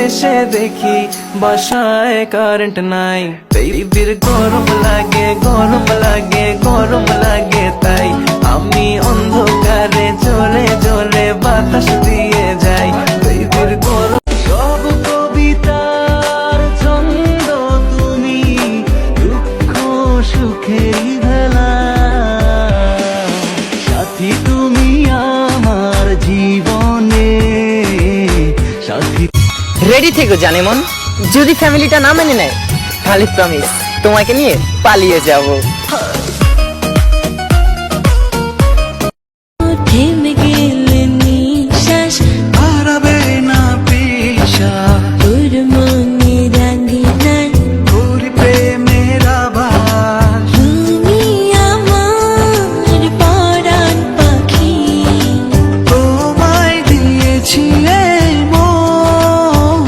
এসে দেখি বাসায় কারেন্ট নাই। বেবির গরম লাগে গরম লাগে গরম লাগে, তাই আমি অন্ধকারে জোরে জোরে বাতাস দিয়ে যাই। বেবির গরম সব কবিতার ছন্দ তুমি, দুঃখ সুখের ভেলা সাথী তুমি আমার জীবনে সাথী। রেডি থেকো জানে মন, যদি ফ্যামিলিটা না মেনে নেয় তাহলে প্রমিস তোমাকে নিয়ে পালিয়ে যাব। থেমে গেলে নিঃশ্বাস হারাবে না পেশা, তোর মনে রাঙে নাই তোর প্রেমের আভাস। তুমি আমার পরাণ পাখি, তোমায় দিয়েছি এই মন।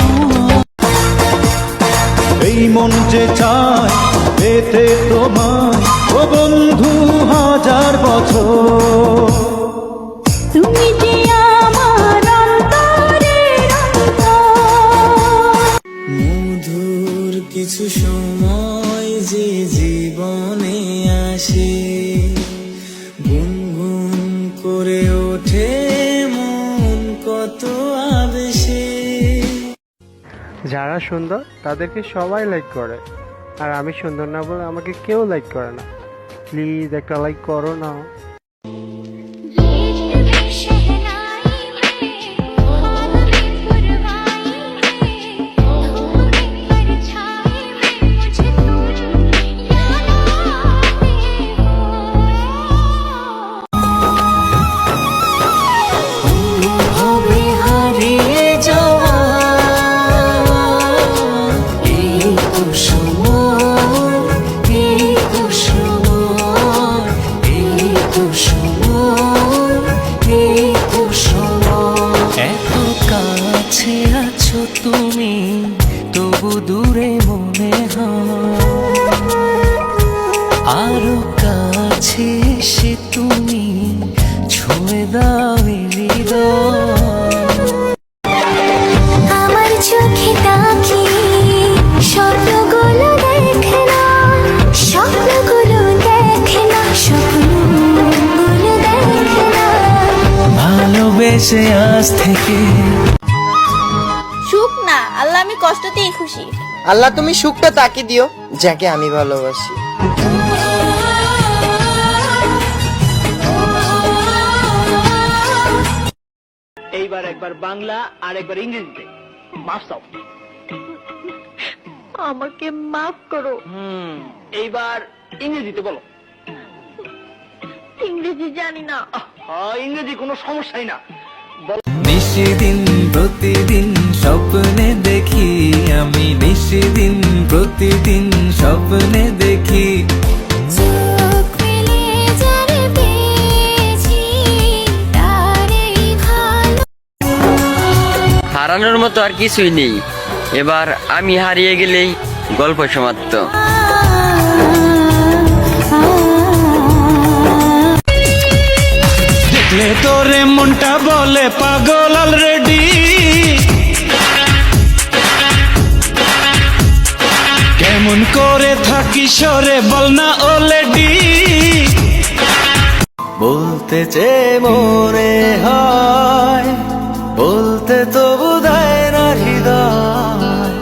এই মন যে চায় পেতে তোমায় ও বন্ধু হাজার বছর। তুমি যে আমার অন্তরের অন্তর। মধুর কিছু সময় যে জীবনে আসে, গুনগুন করে ওঠে মন কত আবেশে। যারা সুন্দর তাদেরকে সবাই লাইক করে, আর আমি সুন্দর না বলে আমাকে কেউ লাইক করে না। প্লিজ একটা লাইক করো না। হবে হারিয়ে যাওয়া এই তো সময়, এই তো সময়, এই তো সময়, এই তো সময়। এত কাছে আছো তুমি, তবু দূরে মনে হয়। আরো কাছে এসে তুমি ছুঁয়ে দাও হৃদয়। আমার চোখে তাকি স্বপ্নগুলো দেখে না, স্বপ্নগুলো দেখে না, স্বপ্নগুলো দেখে না। ভালোবেসে আজ থেকে সুখ না, আল্লাহ আমি কষ্টতেই খুশি। আল্লাহ তুমি সুখটা তাকে দিও যাকে আমি ভালোবাসি। এইবার একবার বাংলা আর একবার ইংরেজিতে মাফ চাও। আমাকে মাফ করো। এইবার ইংরেজিতে বলো। ইংরেজি জানি না। ইংরেজি কোনো সমস্যাই না। নিশিদিন প্রতিদিন স্বপ্নে দেখি আমি, নিশিদিন প্রতিদিন স্বপ্নে দেখি। চোখ মেলে যারে পেয়েছি তারই ভালো। হারানোর মতো আর কিছুই নেই, এবার আমি হারিয়ে গেলেই গল্প সমাপ্ত। দেখলে তোরে মনটা বলে পাগল অলরেডি, কেমন করে থাকি সরে বল না অলরেডি। বলতে চেয়ে মনে হয়, বলতে তো বোধহয় না হৃদয়,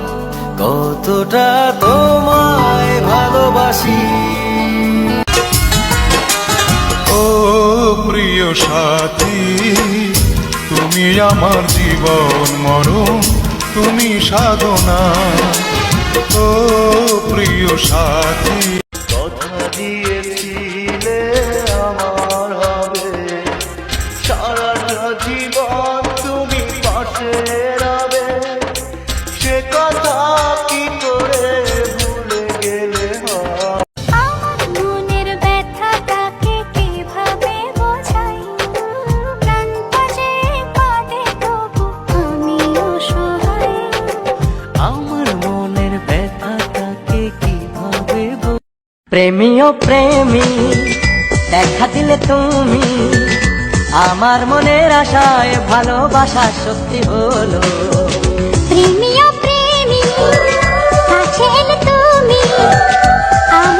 কতটা তোমায় ভালোবাসি। ও প্রিয় সাথী, তুমি আমার জীবন মরণ, তুমি সাধনা। ও প্রিয় সাথী, কথা দিয়েছিলে আমার হবে, সারাটা জীবন তুমি পাশে রবে, সে কথা কি করে ভুলে গেলে হয়। আমার মনের ব্যথাটাকে কিভাবে বোঝাই, প্রাণ বাজে কাঁদে তবু আমি অসহায়। আমার মনের ব্যথাটাকে কিভাবে প্রেমী ও প্রেমী দেখা দিলে তুমি, আমার মনের আশায় ভালোবাসা সত্যি হলো। প্রেমিয়া কাছে এলে তুমি আমার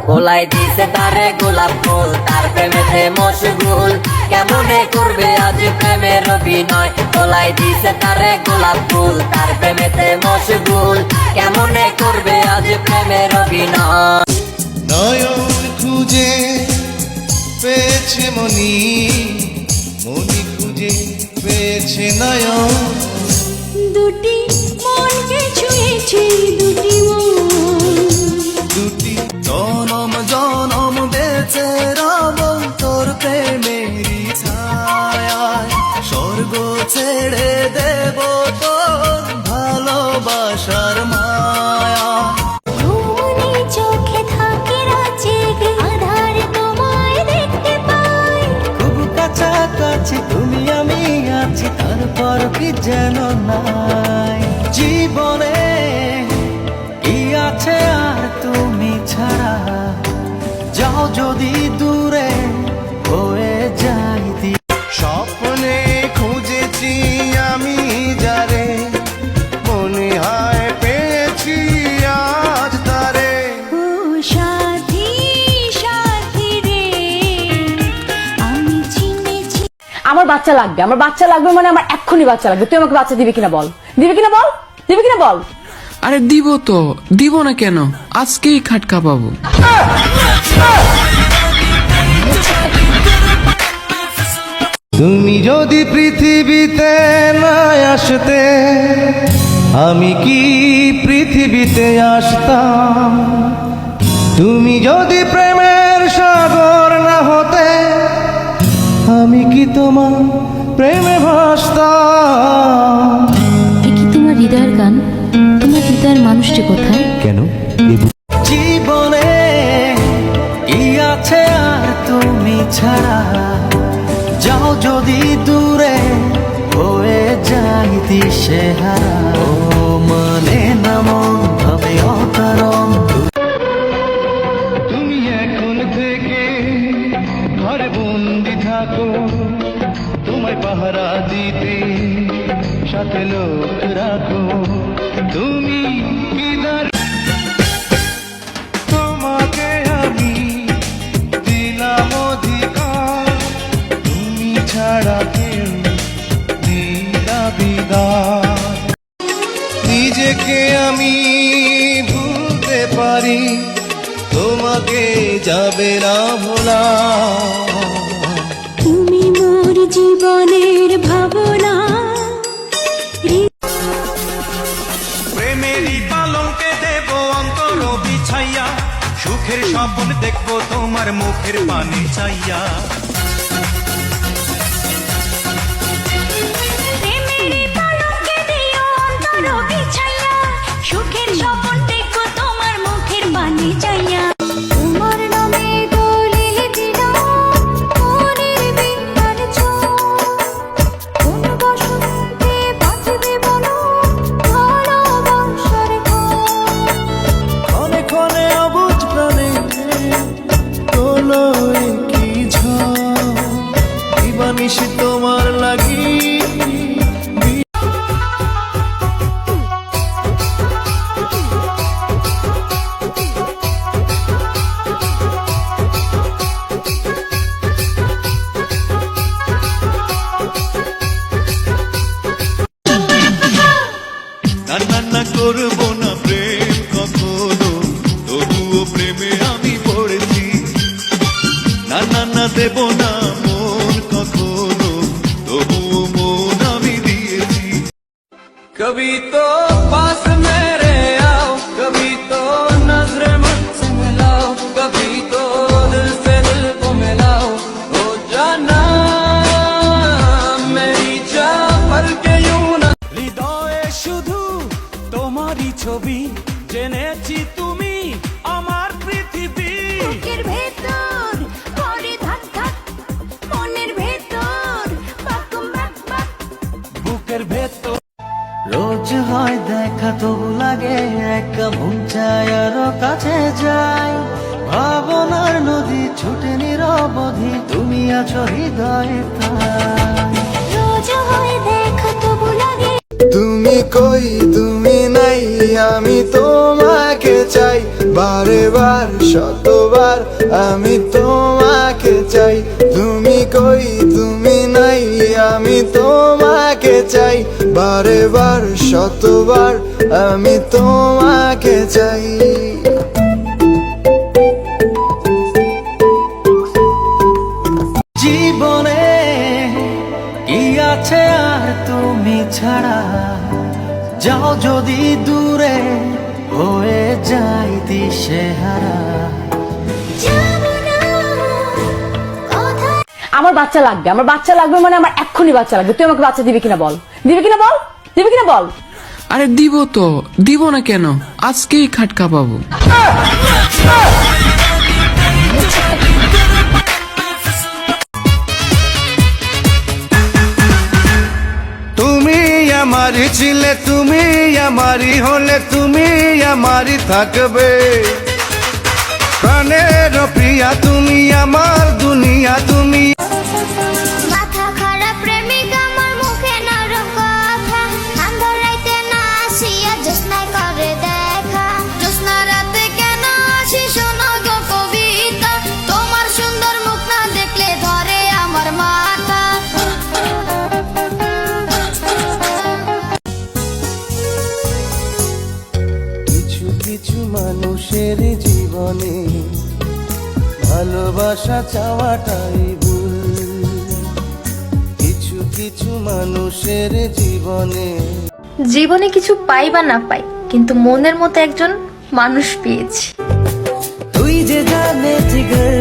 গোলাই দিছে তারে গোলাপ ফুল, তার প্রেমেতে মশগুল, কেমনে করবে আজ প্রেমের অভিনয়। গোলাই দিছে তারে গোলাপ ফুল, তার প্রেমেতে মশগুল, কেমনে করবে আজ প্রেমের অভিনয়। নয়ন খুঁজে পেয়েছে মনি, মনি খুঁজে পেয়েছে নয়ন। দুটি মনকে ছুঁয়েছে দুটি মন, দুটি জনম জনম বেঁচে রব তোর প্রেমেরই ছায়ায়, স্বর্গ ছেড়ে দেব তোর ভালোবাসার মায়া। ঘুমনি চোখে থাকে রাত জেগে, আধারে তোমায় দেখতে পাই। খুব কাছাকাছি তুমি আমি আছি, তারপর কি যেন নাই জীবনে কি আছে আর তুমি ছাড়া। যাও যদি দূরে হয়ে যাই স্বপ্নে খুঁজেছি আমি যারে, মনে হয় পেয়েছি আজ তারে। ও সাথী সাথী রে, আমি চিনেছি। আমার বাচ্চা লাগবে, আমার বাচ্চা লাগবে মানে আমার এক্ষুনি বাচ্চা লাগবে। তুই আমাকে বাচ্চা দিবি কিনা বল, দিবি কিনা বল, দিবি কিনা বল। আরে দিব তো, দিব না কেন, আজকেই খাটকা পাবো। তুমি যদি পৃথিবীতে না আসতে, আমি কি পৃথিবীতে আসতাম। তুমি যদি প্রেমের সাগর না হতে, আমি কি তোমার প্রেমে ভাসতাম। এ কি তোমার হৃদয়ের গান? তোমার হৃদয়ের মানুষটি কোথায়? কেন জীবনে কি আছে আর তুমি ছাড়া। যাও যদি দূরে হয়ে যাই দিশেহারা। ও মানে না মন হবে অকারণ। তুমি এখন থেকে ঘরে বন্দি থাকো, তোমায় পাহারা দিতে সাথে লোক রাখো। তুমি তোমাকে আমি দিলাম অধিকার, তুমি ছাড়া কেউ দিলা বিদায়। নিজেকে আমি ভুলতে পারি, তোমাকে যাবে না ভোলা। তুমি মোর জীবনের ভাবনা, প্রেমেরই পালঙ্কে দেব অন্তর বিছাইয়া, সুখের স্বপ্ন দেখবো তোমার মুখের পানি চাইয়া। প্রেমের পালকে দিও অন্তর বিছাইয়া, সুখের স্বপ্ন দেখবো তোমার মুখের পানি চাইয়া। তোমার নামে দলিল দিলাম মনের বিন্দার ছোঁয়া, কোন বসন্তে বাঁচবে বলো ভালোবাসার ঘর। ক্ষণে ক্ষণে অবুঝ প্রাণে তোলো কি ঝড়, দিবানিশি তোমার লাগি। না করবো না প্রেম কখনো, তবুও প্রেমে আমি পড়েছি। না দেব না মন কখনো, তবুও মন আমি দিয়েছি। কবি তো পাস মেরে आओ, कभी तो नजरे मुझसे मिलाओ, कभी तो दिल से दिल को मिलाओ। हो जाना मेरी चाह पल के यूं ना। হৃদয়ে শুধু তোমারই ছবি, জেনেছি তুমি আমার পৃথিবী। বুকের ভেতর করে ধাক ধাক, মনের ভেতর বাক বাক বাক। বুকের ভেতর রোজ হয় দেখা দেখা তবু লাগে একা মন চায় আরো কাছে যাই ভাবনার নদী ছুটে নিরবধি তুমি আছো হৃদয়ে তাই রোজ হয়ে দেখা তবু লাগে তুমি কই তুমি নাই আমি তোমাকে চাই বারে বার শতবার আমি তোমাকে চাই তুমি কই তুমি নাই আমি তোমাকে চাই বারে বার শতবার আমি তোমাকে চাই জীবনে কি আছে আর তুমি ছাড়া যাও যদি দূরে হয়ে যাই দিশেহারা আমার বাচ্চা লাগবে, আমার বাচ্চা লাগবে মানে আমার এক্ষুনি বাচ্চা লাগবে। তুই আমাকে বাচ্চা দিবি কিনা বল, দিবি কিনা বল, দিবি কিনা বল। আরে দিব তো, দিব না কেন? আজকেই খাটকা পাবো। তুমি আমারই ছিলে তুমি আমারই হলে তুমি আমারই থাকবে প্রাণের প্রিয়া তুমি আমার দুনিয়া তুমি মাথা খারাপ প্রেমিক আমার মুখে নরম কথা আন্ধার রাইতে না আসিয়া জ্যোৎস্নায় করে দেখা জ্যোৎস্না রাতে কেন আসি শোনো গো কবিতা তোমার সুন্দর মুখ না দেখলে ধরে আমার মাথা কিছু কিছু মানুষের জীবনে ভালোবাসা চাওয়াটাই ভুল কিছু কিছু মানুষের জীবনে জীবনে কিছু পাই বা না পাই, কিন্তু মনের মতো একজন মানুষ পেয়েছি। তুই যে জানে জিগর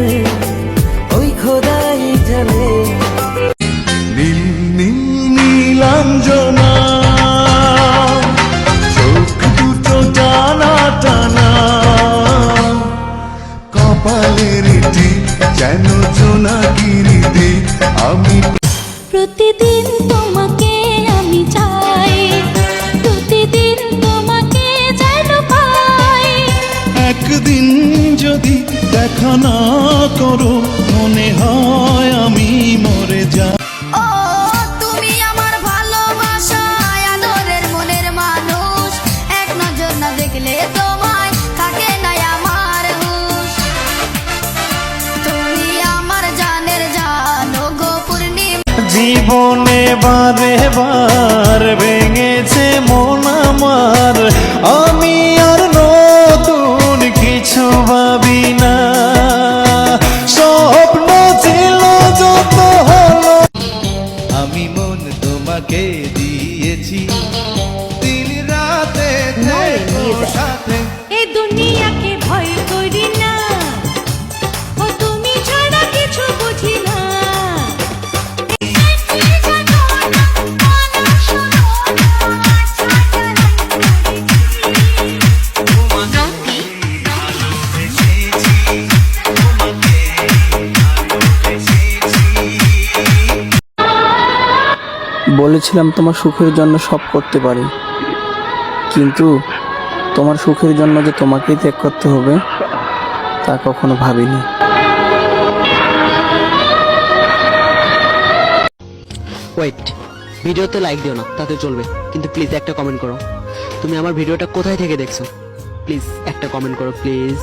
ওই খোদাই জানে নীল নীল নীলাঞ্জনা চোখ দুটো টানা টানা কপালের টিপ যেন জোনাকিরিতে আমি প্রতিদিন তোমাকে আমি চাই প্রতিদিন তোমাকে যেন পাই একদিন যদি দেখা না করো মনে হয় আমি মরে যাই ও তুমি আমার ভালোবাসা আদরের মনের মানুষ এক নজর না দেখলে তোমায় থাকে না আমার হুঁশ তুমি আমার জানের জানো গো পূর্ণিমা জীবনে বারে বার ভেঙেছে মন আমার আমি আর নতুন কিছু ভাবি না স্বপ্ন ছিল যত হলো আমি মন তোমাকে দিয়েছি দিন রাতে থেকো সাথে এ দুনিয়াকে ভয় করি না ও তুমি ছাড়া কিছু বুঝি না বলেছিলাম তোমার সুখের জন্য সব করতে পারি, কিন্তু তোমার সুখের জন্য যে তোমাকেই ত্যাগ করতে হবে তা কখনো ভাবিনি। ওয়েট, ভিডিওতে লাইক দিও না, তাতে চলবে, কিন্তু প্লিজ একটা কমেন্ট করো। তুমি আমার ভিডিওটা কোথায় থেকে দেখছো? প্লিজ একটা কমেন্ট করো প্লিজ।